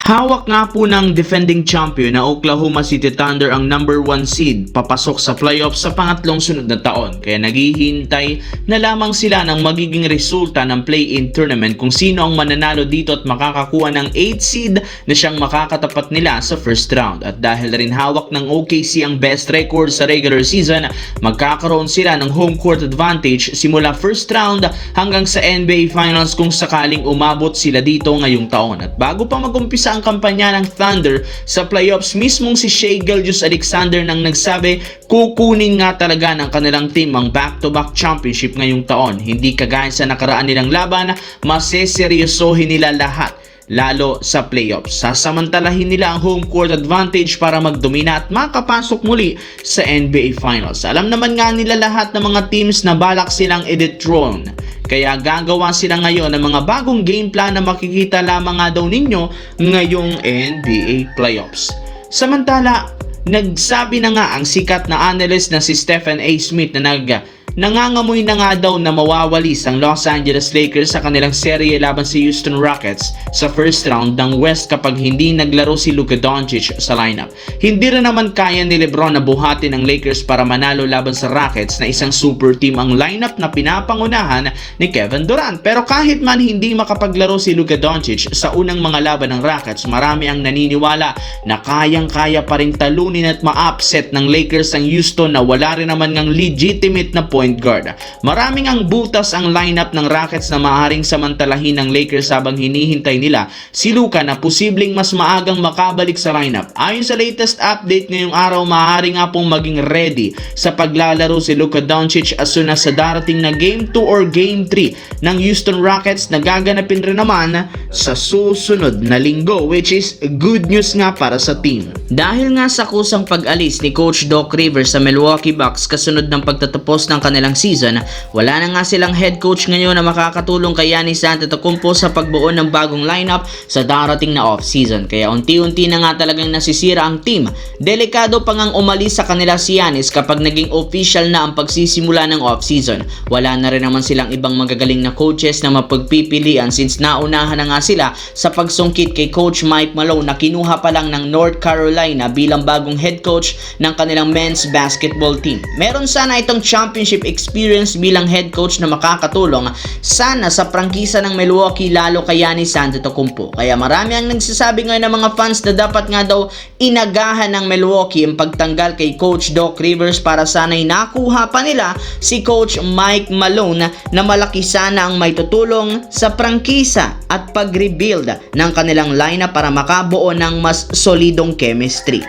Hawak nga po ng defending champion na Oklahoma City Thunder ang number 1 seed papasok sa playoffs sa pangatlong sunod na taon. Kaya naghihintay na lamang sila ng magiging resulta ng play-in tournament kung sino ang mananalo dito at makakakuha ng 8 seed na siyang makakatapat nila sa first round. At dahil rin hawak ng OKC ang best record sa regular season, magkakaroon sila ng home court advantage simula first round hanggang sa NBA Finals kung sakaling umabot sila dito ngayong taon. At bago pa mag-umpisa ang kampanya ng Thunder sa playoffs, mismong si Shai Gilgeous-Alexander nang nagsabi kukunin nga talaga ng kanilang team ang back-to-back championship ngayong taon. Hindi kagaya sa nakaraan nilang laban, maseseryosohin nila lahat lalo sa playoffs. Sasamantalahin nila ang home court advantage para magdomina at makapasok muli sa NBA Finals. Alam naman nga nila lahat ng mga teams na balak silang i-dethrone. Kaya gagawa sila ngayon ng mga bagong game plan na makikita lamang nga daw ninyo ngayong NBA Playoffs. Samantala, nagsabi na nga ang sikat na analyst na si Stephen A. Smith na nangangamoy na nga daw na mawawalis ang Los Angeles Lakers sa kanilang serye laban sa Houston Rockets sa first round ng West kapag hindi naglaro si Luka Doncic sa lineup. Hindi rin naman kaya ni LeBron na buhatin ng Lakers para manalo laban sa Rockets na isang super team ang lineup na pinapangunahan ni Kevin Durant. Pero kahit man hindi makapaglaro si Luka Doncic sa unang mga laban ng Rockets, marami ang naniniwala na kayang-kaya pa rin talunin at ma-upset ng Lakers ang Houston na wala rin naman ng legitimate na point guard. Maraming ang butas ang lineup ng Rockets na maaaring samantalahin ng Lakers habang hinihintay nila si Luka na posibleng mas maagang makabalik sa lineup. Ayon sa latest update ngayong araw, maaari nga pong maging ready sa paglalaro si Luka Doncic as soon as sa darating na Game 2 or Game 3 ng Houston Rockets na gaganapin rin naman sa susunod na linggo, which is good news nga para sa team. Dahil nga sa kusang pag-alis ni Coach Doc Rivers sa Milwaukee Bucks kasunod ng pagtatapos ng kanilang season, wala na nga silang head coach ngayon na makakatulong kay Giannis Antetokounmpo sa pagbuo ng bagong lineup sa darating na off-season. Kaya unti-unti na nga talagang nasisira ang team. Delikado pa ngang umalis sa kanila si Giannis kapag naging official na ang pagsisimula ng off-season. Wala na rin naman silang ibang magagaling na coaches na mapagpipilian since naunahan na nga sila sa pagsungkit kay Coach Mike Malone na kinuha pa lang ng North Carolina bilang bagong head coach ng kanilang men's basketball team. Meron sana itong championship experience bilang head coach na makakatulong sana sa prangkisa ng Milwaukee lalo kay Giannis Antetokounmpo. Kaya marami ang nagsasabi ngayon ng mga fans na dapat nga daw inagahan ng Milwaukee ang pagtanggal kay Coach Doc Rivers para sana'y nakuha pa nila si Coach Mike Malone na malaki sana ang may tutulong sa prangkisa at pag-rebuild ng kanilang lineup para makabuo ng mas solidong chemistry.